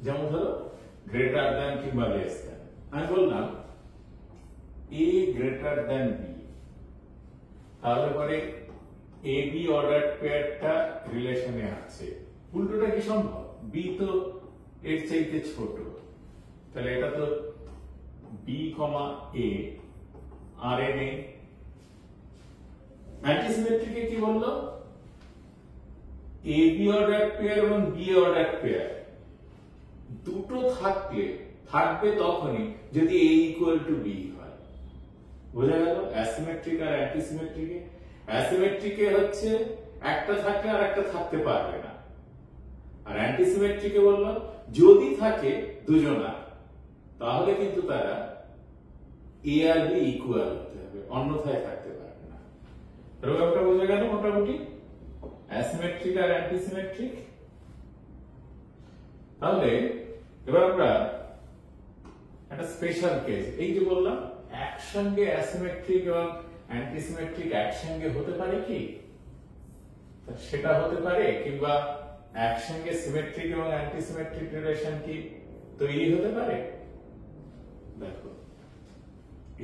যেমন ধরো গ্রেটার দ্যান কিংবা লেস দ্যান, আমি বললাম A গ্রেটার দ্যান B, তাহলে পরে AB অর্ডার পেয়ারটা রিলেশনে আছে, উল্টোটা কি সম্ভব? B তো এর চাইতে ছোট, তাহলে এটা তো B, A আর এ নেই। অ্যান্টিসিমেট্রিকে কি বললো? AB অর্ডার পেয়ার এবং B অর্ডার পেয়ার দুটো থাকবে তখনই যদি A ইকুয়াল টু B হয়। বোঝা গেল অ্যাসিমেট্রিক আর অ্যান্টিসিমেট্রিকে? অ্যাসিমেট্রিকে হচ্ছে একটা থাকলে আর একটা থাকতে পারবে না, আর অ্যান্টিসিমেট্রিকে বললাম যদি থাকে দুজনা তাহলে কিন্তু তারা A আর B ইকুয়াল হতে হবে, অন্যথায় থাকতে পারবে না। ব্যাপারটা বোঝা গেল মোটামুটি অ্যাসিমেট্রিক আর অ্যান্টিসিমেট্রিক। তাহলে এবার আমরা একটা স্পেশাল কেস, এই যে বললাম একসঙ্গে অ্যাসিমেট্রিক এবং অ্যান্টিসিমেট্রিক একসঙ্গে হতে পারে কি? সেটা হতে পারে, কিংবা একসঙ্গে সিমেট্রিক এবং অ্যান্টিসিমেট্রিক রিলেশন কি তৈরি হতে পারে? দেখো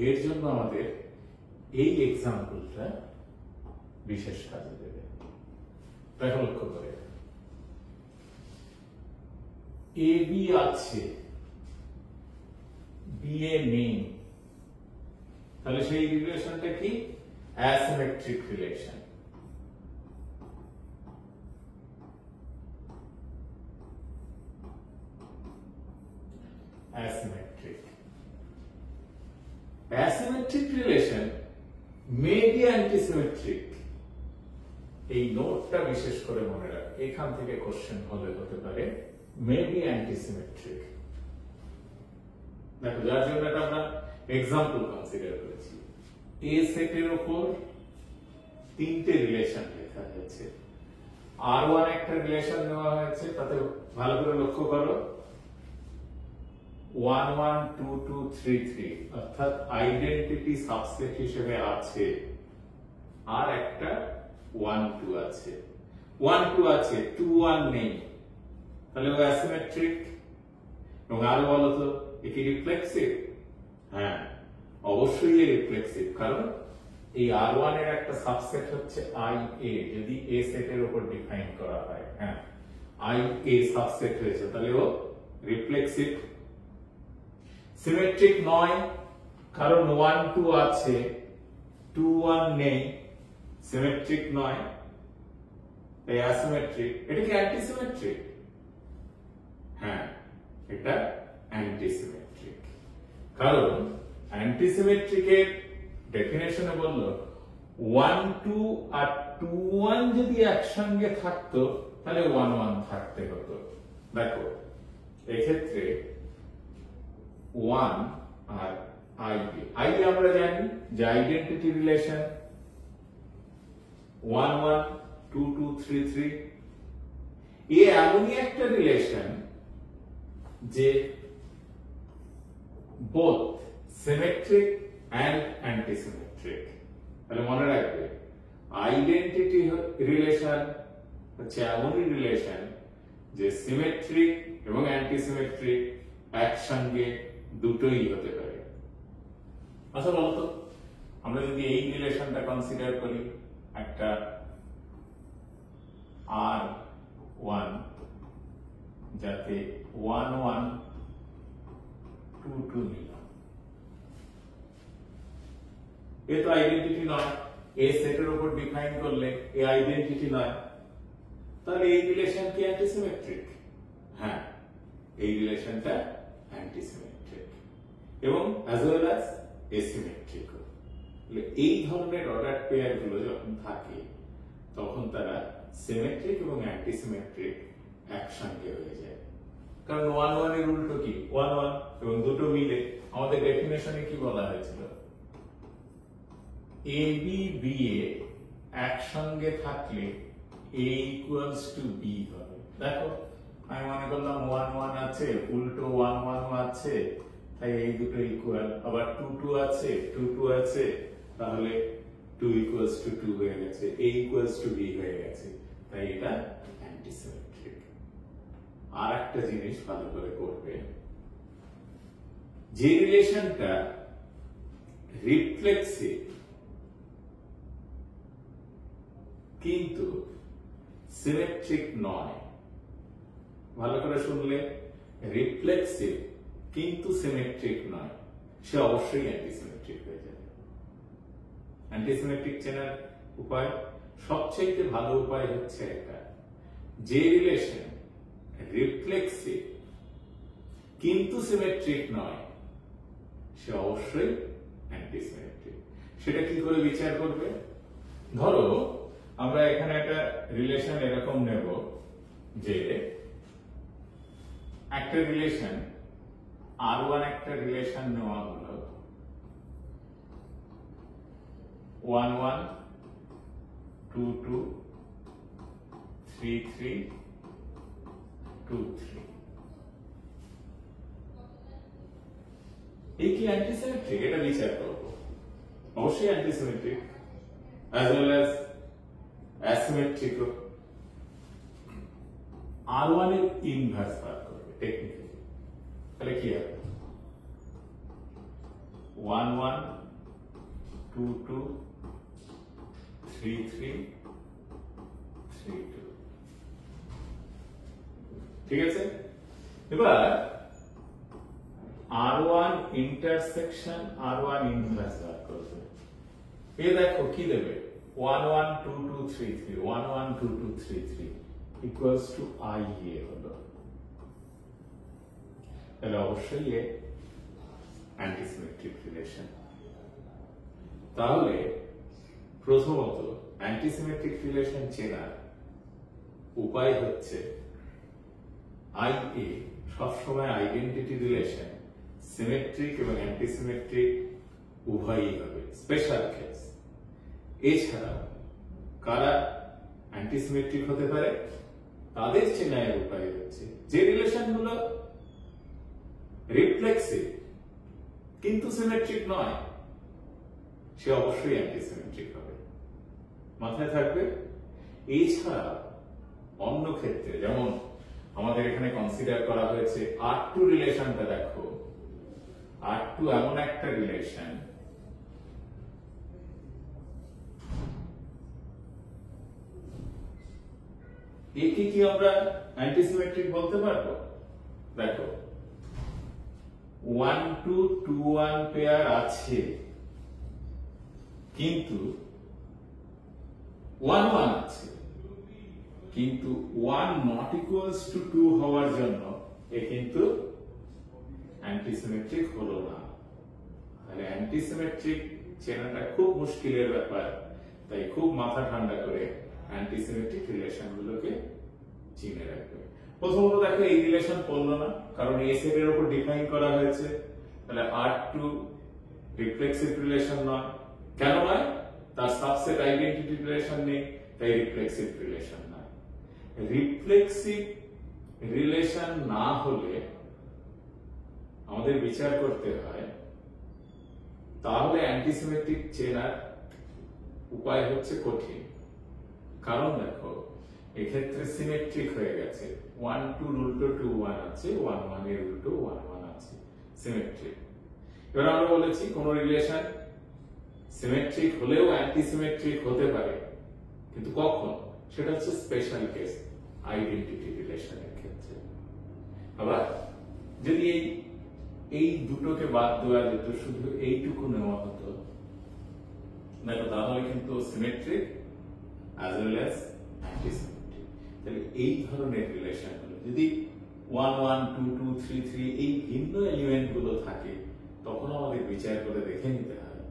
এর জন্য আমাদের এই এক্সাম্পলটা বিশেষ কাজে দেবে। দেখো লক্ষ্য করে AB আছে, BA নেই, তাহলে সেই রিলেশনটা কি? Asymmetric relation. Asymmetric relation may be antisymmetric. এই নোটটা বিশেষ করে মনে রাখ, এখান থেকে কোশ্চেন হতে পারে মে বি অ্যান্টিসিমেট্রিক। দেখো যার জন্য এটা আমরা এক্সাম্পল কনসিডার করেছি। এ সেটের উপর তিনটে রিলেশন লেখা হয়েছে, R1 একটা রিলেশন নেওয়া হয়েছে, তাতে ভালো করে লক্ষ্য করো 1 1 2 2 3 3 অর্থাৎ আইডেন্টিটি সাবসেট হিসেবে আছে আর একটা 1 2 আছে, 1 2 আছে, 2 1 নেই, তাহলে ও অ্যাসিমেট্রিক। এবং আরো বলো তো এ কি রিফ্লেক্সিভ? হ্যাঁ, অবশ্যই এ রিফ্লেক্সিভ, কারণ এই R1 এর একটা সাবসেট হচ্ছে IA, যদি A সেটের উপর ডিফাইন করা হয়। হ্যাঁ, IA সাবসেট হয়েছে, তাহলে ও রিফ্লেক্সিভ। সিমেট্রিক নয়, কারণ 1 2 আছে, 2 1 নেই, সিমেট্রিক নয়, এই অ্যাসিমেট্রিক। এটা কি অ্যান্টিসিমেট্রিক? হ্যাঁ, এটা অ্যান্টিসিমেট্রিক, কারণ অ্যান্টিসিমেট্রিকের ডেফিনেশনে বললো 1 2 আর 2 1 যদি একসঙ্গে থাকতো তাহলে 1 1 থাকতে হতো। দেখো এক্ষেত্রে 1 আর আইডি আমরা জানি যে আইডেন্টিটি রিলেশন, 1 1 2 2 3 3, এ এমনই একটা রিলেশন যে বোথ সিমেট্রিক অ্যান্ড অ্যান্টিসিমেট্রিক। তাহলে মনে রাখবে আইডেন্টিটি রিলেশন হচ্ছে এমনই রিলেশন যে সিমেট্রিক এবং অ্যান্টিসিমেট্রিক একসঙ্গে দুটোই হতে পারে। আচ্ছা বলতো, আমরা যদি এই রিলেশনটা কনসিডার করি, একটা R1 যাতে 1 1 2 2 নিলাম, এ তো আইডেন্টিটি নয়, এ সেটের উপর ডিফাইন করলে এ আইডেন্টিটি নয়, তাহলে এই রিলেশন কি অ্যান্টিসিমেট্রিক? হ্যাঁ, এই রিলেশনটা অ্যান্টিসিমেট্রিক এবং অ্যাজ ওয়েল অ্যাজ এসিমেট্রিক। এই ধরনের অর্ডার পেয়ার গুলো যখন থাকে তখন তারা সিমেট্রিক এবং অ্যান্টিসিমেট্রিক একসঙ্গে হয়ে যায়, কারণ 1 1 এর উল্টো কি 1 1, এবং দুটো মিলে আমাদের ডেফিনেশনে কি বলা হয়েছিল, AB BA একসঙ্গে থাকলে A ইকুয়ালস টু B হবে। দেখো আমি মনে করলাম 1 1 আছে, উল্টো 1 1 আছে, তাই এই দুটো ইকুয়াল, আবার 2 2 আছে, 2 2 আছে, তাহলে 2 ইকুয়ালস টু 2 হয়ে গেছে, A ইকুয়ালস টু B হয়ে গেছে, তাই এটা অ্যান্টিসিমেট্রিক। আর একটা জিনিস ভালো করে করবে, যে রিলেশনটা রিফ্লেক্সিভ কিন্তু সিমেট্রিক নয়, ভালো করে শুনলে, রিফ্লেক্সিভ কিন্তু সিমেট্রিক নয়, সে অবশ্যই অ্যান্টিসিমেট্রিক হয়ে যাবে। অ্যান্টিসিমেট্রিক চেনার উপায়, সবচেয়ে ভালো উপায় হচ্ছে একটা, যে রিলেশন রিফ্লেক্সিভ কিন্তু সিমেট্রিক নয় সে অবশ্যই অ্যান্টিসিমেট্রিক। সেটা কি করে বিচার করবে? ধরো আমরা এখানে একটা রিলেশন এরকম নেব যে একটা রিলেশন R1 একটা রিলেশন নেওয়া হলো 1 1 2 2 3 3 2 3, এই কি অ্যান্টিসিমেট্রিক? এটা বিচার করব, অবশ্যই antisymmetric as well as asymmetric। R1 এর ইনভার্স বার করবে টেকনিক্যালি, তাহলে কি হবে 1 1 2 2 3 3 3 2, ঠিক আছে? এবার R1 ইন্টারসেকশন R1 ইনভার্স বার করবে, এ দেখো কি দেবে 1 1 2 2 3 3, 1 1 2 2 3 3 ইকুয়ালস টু IA হলো, তাহলে অবশ্যই এ অ্যান্টিসিমেট্রিক রিলেশন। তাহলে প্রথমত অ্যান্টিসিমেট্রিক রিলেশন চেনার উপায় হচ্ছে IA সবসময় আইডেন্টিটি রিলেশন সিমেট্রিক এবং অ্যান্টিসিমেট্রিক উভয়ই হবে, স্পেশাল কেস। এছাড়া কারা অ্যান্টিসিমেট্রিক হতে পারে তাদের চেনার উপায় হচ্ছে যে রিলেশনগুলো রিফ্লেক্সিভ কিন্তু সিমেট্রিক নয় সে অবশ্যই অ্যান্টিসিমেট্রিক হবে। মাথায় থাকবে। এছাড়া অন্য ক্ষেত্রে যেমন আমাদের এখানে কনসিডার করা হয়েছে R2 রিলেশনটা। দেখো R2 এমন একটা রিলেশন একে কি আমরা অ্যান্টিসিমেট্রিক বলতে পারবো? দেখো 1 2 2 1 পেয়ার আছে, কিন্তু 1 1 আছে, কিন্তু 1 নট ইকুয়ালস টু 2 হওয়ার জন্য এ কিন্তু অ্যান্টিসিমেট্রিক হলো না। তাহলে অ্যান্টিসিমেট্রিক চেনাটা খুব মুশকিলের ব্যাপার, তাই খুব মাথা ঠান্ডা করে অ্যান্টিসিমেট্রিক রিলেশন গুলোকে চিনে রাখবে। প্রথমত দেখো এই রিলেশন পড়লো না, কারণ এই সেট এর উপর ডিফাইন করা হয়েছে। তাহলে R2 রিফ্লেক্সিভ রিলেশন নয়। কেন নয়? তার সাবসেট আইডেন্টিটি রিলেশন নেই, তাই রিফ্লেক্সিভ রিলেশন নয়। রিফ্লেক্সিভ রিলেশন না হলে আমাদের বিচার করতে হয়, তাহলে অ্যান্টিসিমেট্রিক চেনার উপায় হচ্ছে কঠিন। কারণ দেখো এক্ষেত্রে সিমেট্রিক হয়ে গেছে, 1 2 এর উল্টো 2 1 আছে, 1 1 এর উল্টো 1 1 আছে, সিমেট্রিক। এবার আমরা বলেছি কোন রিলেশন সিমেট্রিক হলেও অ্যান্টিসিমেট্রিক হতে পারে, কিন্তু কখন? সেটা হচ্ছে স্পেশাল কেস, আইডেন্টিটি রিলেশনের ক্ষেত্রে। আবার যদি এই দুটোকে বাদ দেওয়া যেত, শুধু এইটুকু নেওয়া হতো, দেখো তাহলে কিন্তু symmetric as well as antisymmetric. তাহলে এই ধরনের রিলেশন গুলো যদি 1 1 2 2 3 3 এই ভিন্ন এলিমেন্ট গুলো থাকে, তখন আমাদের বিচার করে দেখে নিতে হয়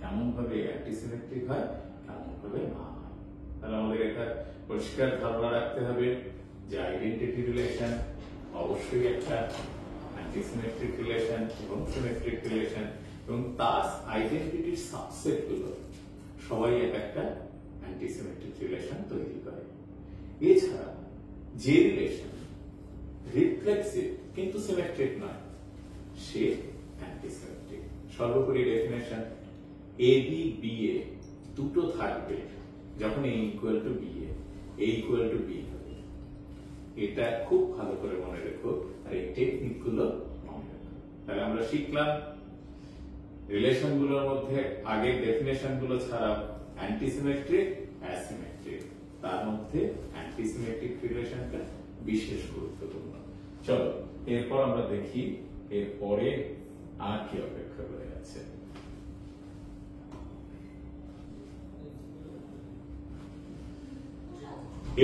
কেমন ভাবে অ্যান্টিসিমেট্রিক হয়, কেমন ভাবে না হয়। তাহলে আমাদের এটা পরিষ্কার ধারণা রাখতে হবে যে আইডেন্টিটি রিলেশন অবশ্যই একটা অ্যান্টিসিমেট্রিক রিলেশন এবং সিমেট্রিক রিলেশন, এবং তার আইডেন্টিটির সাবসেট গুলো সবাই একটা অ্যান্টিসিমেট্রিক রিলেশন তৈরি করে। এছাড়া যে রিলেশন রিফ্লেক্সিভ কিন্তু সিমেট্রিক নয়, সে অ্যান্টিসিমেট্রিক। সর্বোপরি definition, A B B A দুটো থাকবে যখন A equal to B A equal to B হবে। এটা খুব ভালো করে মনে রেখো, আর এই টেকনিক গুলো মনে রেখো। তাহলে আমরা শিখলাম রিলেশন গুলোর মধ্যে আগের ডেফিনেশন গুলো ছাড়া অ্যান্টিসিমেট্রিক, অ্যাসিমেট্রিক, তার মধ্যে অ্যান্টিসিমেট্রিক রিলেশনটা বিশেষ গুরুত্বপূর্ণ। চলো এরপর আমরা দেখি এরপরে আর কি অপেক্ষা করে আছে।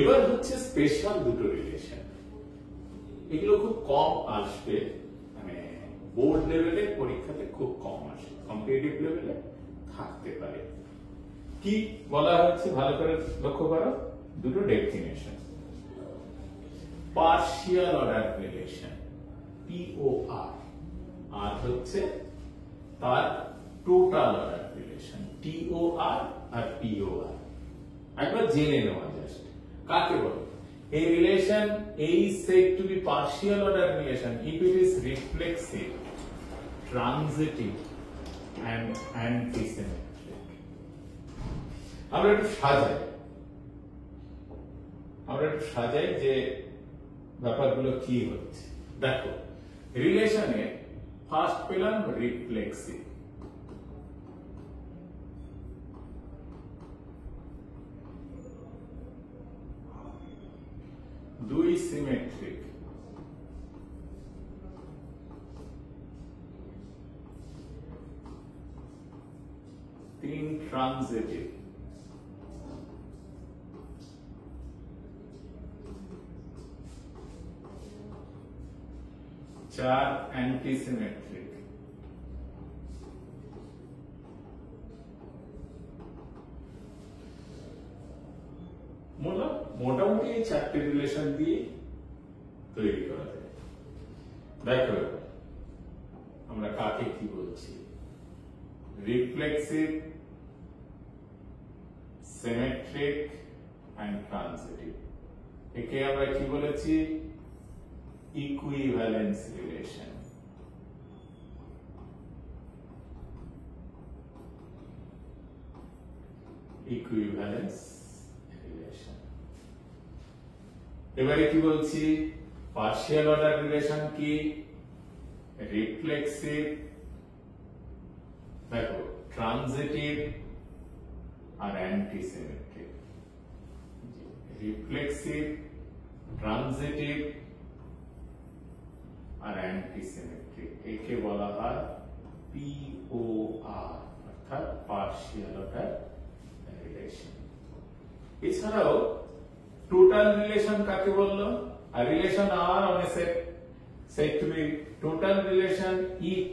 এবার হচ্ছে স্পেশাল দুটো রিলেশন। এগুলো খুব কম আসবে, মানে বোর্ড লেভেলে পরীক্ষাতে খুব কম আসে, কম্পিটিটিভ লেভেলে থাকতে পারে। কি বলা হচ্ছে ভালো করে লক্ষ্য করো, দুটো definition. Partial order relation, POR, আর হচ্ছে তার টোটাল অর্ডার রিলেশন, TOR আর POR। একবার জেনে নেওয়া জাস্ট কাকে বলে। A relation A is said to be partial order relation if it is reflexive, transitive and antisymmetric. আমরা একটু সাজাই যে ব্যাপারগুলো কি হচ্ছে। দেখো রিলেশনে ফার্স্ট পেলাম রিফ্লেক্সিভ, দুই সিমেট্রিক, তিন ট্রানজিটিভ, চার অ্যান্টিসিমেট্রিক, মোটামুটি এই চারটে রিলেশন দিয়ে তৈরি করা যায়। দেখো আমরা কাকে কি বলছি, রিফ্লেক্সিভ, সিমেট্রিক এন্ড ট্রানজিটিভ। একে আমরা কি বলেছি, ইকুইভ্যালেন্স রিলেশন। Equivalence relation. এবারে কি বলছি, পার্শিয়াল অর্ডার রিলেশন কি, রিফ্লেক্সিভ, দেখো ট্রানজিটিভ আর অ্যান্টিসিমেট্রিক। রিফ্লেক্সিভ, ট্রানজিটিভ আর অ্যান্টিসিমেট্রিক, একে বলা হয় POR, অর্থাৎ পার্শিয়াল অর্ডার রিলেশন। এছাড়াও টোটাল রিলেশন কাকে বললো, a relation R on a set said to be total relation if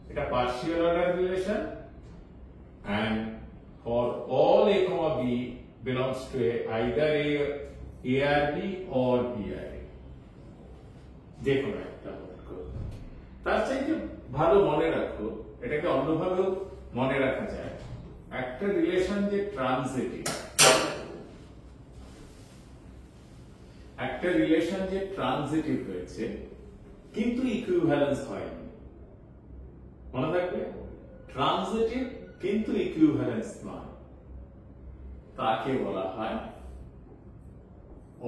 এটা partial order relation and for all A comma B belongs to either ARB or BRB, যে কোনো একটা হতে পারে। তার চাইতে ভালো মনে রাখো, এটাকে অন্যভাবেও মনে রাখা যায়, একটা রিলেশন যে ট্রানজিটিভ, একটা রিলেশন যে ট্রানজিটিভ হয়েছে কিন্তু ইকুইভ্যালেন্স হয়নি, মনে থাকবে, ট্রানজিটিভ কিন্তু ইকুইভ্যালেন্স নয়, তাকে বলা হয়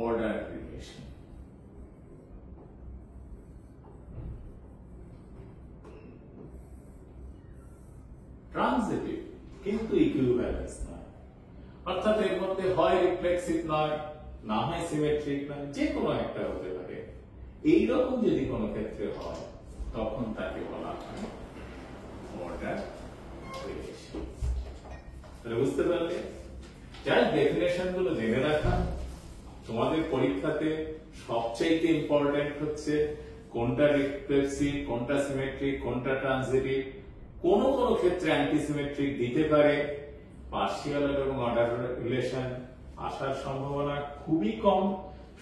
অর্ডার রিলেশন। ট্রানজিটিভ কিন্তু ইকুইভ্যালেন্স নয়, অর্থাৎ এর মধ্যে হয় রিফ্লেক্সিভ নয়, না হয় সিমেট্রিক নয়, যে কোনো একটা হতে পারে। এইরকম যদি কোনো ক্ষেত্রে হয় তখন তাকে বলা হয় অর্ডার রিলেশন। তাহলে বুঝতে পারলে, যার ডেফিনেশন গুলো জেনে রাখা তোমাদের পরীক্ষাতে সবচেয়ে ইম্পর্টেন্ট হচ্ছে কোনটা রিফ্লেক্সিভ, কোনটা সিমেট্রিক, কোনটা ট্রানজিটিভ, কোন কোন ক্ষেত্রে অ্যান্টিসিমেট্রিক দিতে পারে, পার্শিয়াল এবং অর্ডার রিলেশন আসার সম্ভাবনা খুবই কম,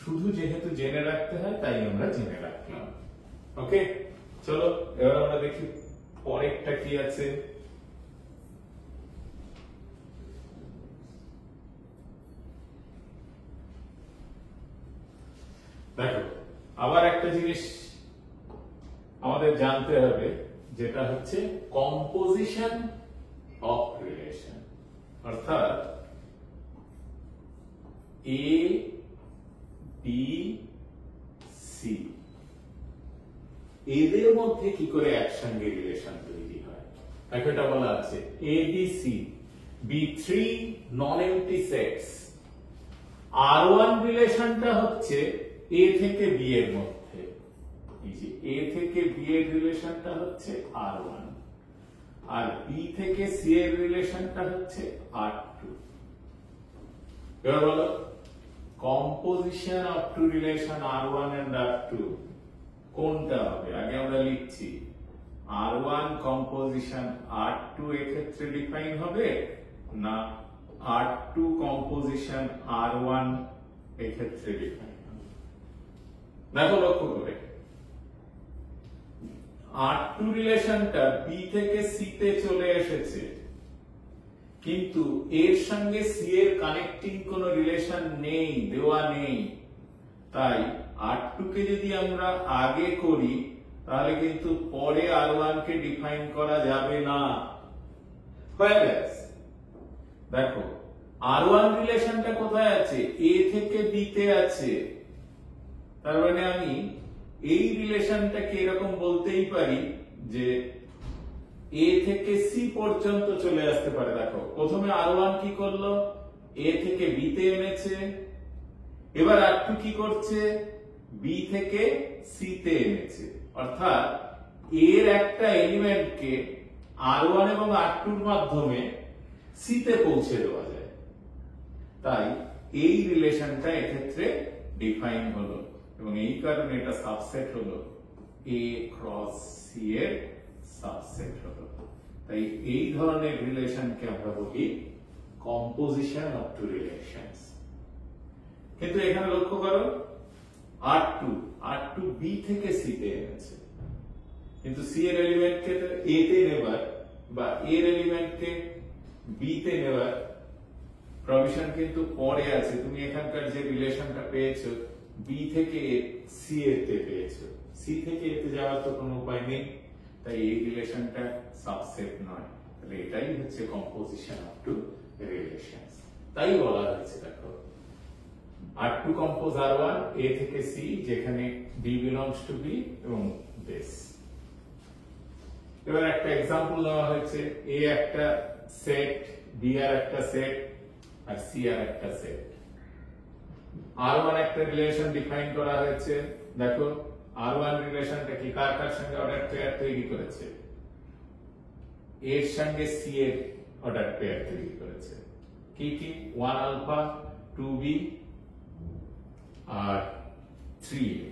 শুধু যেহেতু জেনে রাখতে হয় তাই আমরা জেনে রাখলাম। ওকে, চলো এবার আমরা দেখি পরেরটা কি আছে। দেখো আবার একটা জিনিস আমাদের জানতে হবে, যেটা হচ্ছে কম্পোজিশন অফ রিলেশন, অর্থাৎ A, B, C এদের মধ্যে কি করে একসঙ্গে রিলেশন তৈরি হয়। এটা বলা আছে ABC B3 নন এমপ্টি সেটস, R1 রিলেশনটা হচ্ছে A থেকে B এর মধ্যে, এই যে A থেকে B এর রিলেশনটা হচ্ছে R1, আর B থেকে C এর রিলেশনটা হচ্ছে R2। এবার বলো composition of two relation R1 and R2 কোনটা হবে। আগে আমরা লিখছি R1 কম্পোজিশন R2 এক্ষেত্রে ডিফাইন হবে না R2 কম্পোজিশন R1 এক্ষেত্রে ডিফাইন হবে। দেখো লক্ষ্য করে R2 রিলেশনটা B থেকে C তে চলে এসেছে, কিন্তু এর সঙ্গে C এর কানেক্টিং কোনো রিলেশন নেই, দেওয়া নেই, তাই R2 কে যদি আমরা আগে করি তাহলে কিন্তু পরে R1 কে ডিফাইন করা যাবে না। দেখো R1 রিলেশনটা কোথায় আছে, A থেকে B তে আছে, তার মানে আমি এই রিলেশনটাকে এরকম বলতেই পারি যে A থেকে C পর্যন্ত চলে আসতে পারে। দেখো প্রথমে R1 কি করলো, A থেকে B তে এনেছে, এবার R2 কি করছে, B থেকে C তে এনেছে, অর্থাৎ এর একটা এলিমেন্টকে R1 এবং R2 এর মাধ্যমে C তে পৌঁছে দেওয়া যায়, তাই এই রিলেশনটা এক্ষেত্রে ডিফাইন হলো, এবং এই কারণে এটা সাবসেট হলো A ক্রস C এর সাবসেট হলো। তাই এই ধরনের রিলেশনকে আমরা বলি কম্পোজিশন অফ টু রিলেশনস। কিন্তু এখানে লক্ষ্য করো R2 B থেকে C তে এনেছে, কিন্তু C এর এলিমেন্টকে A তে নেবার বা A এর এলিমেন্টকে B তে নেবার প্রভিশন কিন্তু পরে আছে। তুমি এখানকার যে রিলেশনটা পেয়েছো B থেকে C তে পেয়েছো, C থেকে A তে যাওয়ার তো কোনো উপায় নেই, তাই এই রিলেশনটা সাবসেট নয়। তাহলে এটাই হচ্ছে কম্পোজিশন অফ টু রিলেশন। তাই বলা হয়েছে দেখো R2 কম্পোজ R1 A থেকে C যেখানে B belongs to B এবং this। এবার একটা एग्जांपल দেওয়া হয়েছে A একটা সেট B আর একটা সেট আর C আর একটা সেট। R1 একটা রিলেশন ডিফাইন করা হয়েছে দেখো R1 রিলেশনটা কি কার কার সঙ্গে অর্ডার পেয়ার তৈরি করেছে এর সঙ্গে C এর অর্ডার পেয়ার তৈরি করেছে কি কি 1 আলফা 2b আর 3a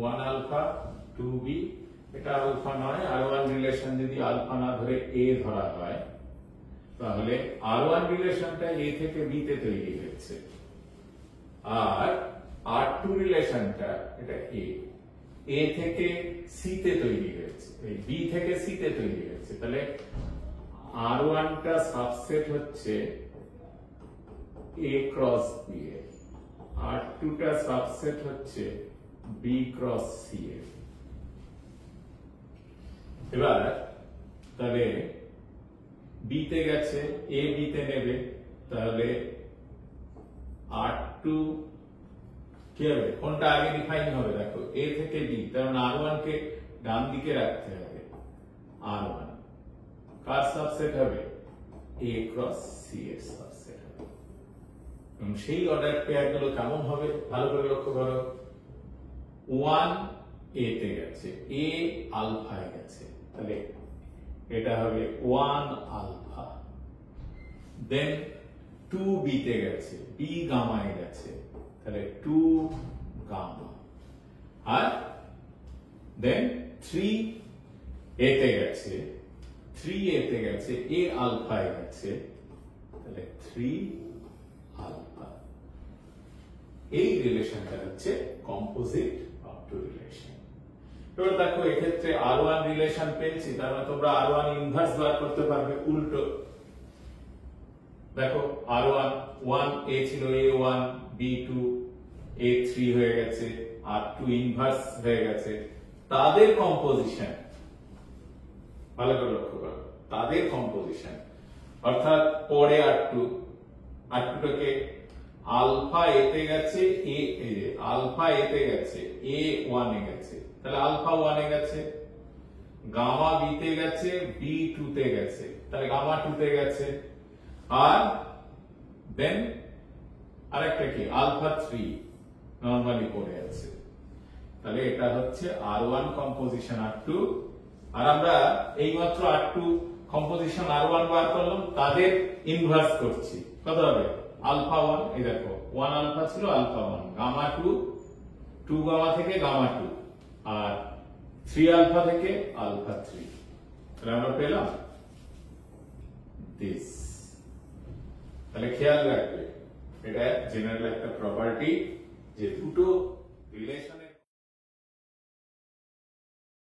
1 আলফা 2b এটা আলফা নয় R1 রিলেশন যদি আলফা না ধরে A ধরা হয় তাহলে R1 রিলেশনটা A থেকে B তে তৈরি হয়েছে আর R2 রিলেশনটা এটা A থেকে C তে তৈরি হয়েছে এই B থেকে C তে তৈরি হয়েছে তাহলে R1 টা সাবসেট হচ্ছে A ক্রস B এর R2 টা সাবসেট হচ্ছে B ক্রস C এর। এবার তাহলে B তে গেছে A B তে নেবে তাহলে R2 কি হবে কোনটা আগে ডিফাইন হবে দেখো A থেকে B কারণ R1 কে ডান দিকে রাখতে হবে R1 কার সাবসেট হবে A ক্রস C এর সাবসেট হবে এবং সেই অর্ডার পেয়ার গুলো কেমন হবে ভালো করে লক্ষ্য করো 1 A তে গেছে A আলফায় গেছে তাহলে এটা হবে 1 আলফা দেন 2 B তে গেছে B গামায় গেছে তাহলে 2 গামা আর দেন 3 A তে গেছে 3 A তে গেছে A আলফায় গেছে তাহলে 3 আলফা এই রিলেশনটা হচ্ছে কম্পোজিট অফ টু রিলেশন। এবার দেখো এক্ষেত্রে R1 রিলেশন পেয়েছি তার মানে তোমরা R1 ইনভার্স বার করতে পারবে উল্টো দেখো R1 1 A ছিল A1 B2 A3 হয়ে গেছে R2 ইনভার্স হয়ে গেছে তাদের কম্পোজিশন ভালো করে লক্ষ্য করো তাদের কম্পোজিশন অর্থাৎ পরে R2 টাকে আলফা A তে গেছে A এই যে আলফা A তে গেছে A1 এ গেছে তাহলে আলফা 1 এ গেছে গামা B তে গেছে B2 তে গেছে তাহলে গামা 2 তে গেছে আর দেন আরেকটা কি আলফা 3 নরমালি পড়ে আছে তাহলে এটা হচ্ছে R1 কম্পোজিশন R2 আর আমরা এইমাত্র R2 কম্পোজিশন R1 বার করলাম তাদের ইনভার্স করছি কত হবে আলফা 1 এই দেখো 1 আলফা ছিল আলফা 1 গামা 2 গামা থেকে গামা 2 আর 3 আলফা থেকে আলফা 3 তাহলে আমরা পেলাম দিস। তাহলে খেয়াল রাখবে এটা জেনারেল একটা প্রপার্টি যে দুটো রিলেশনের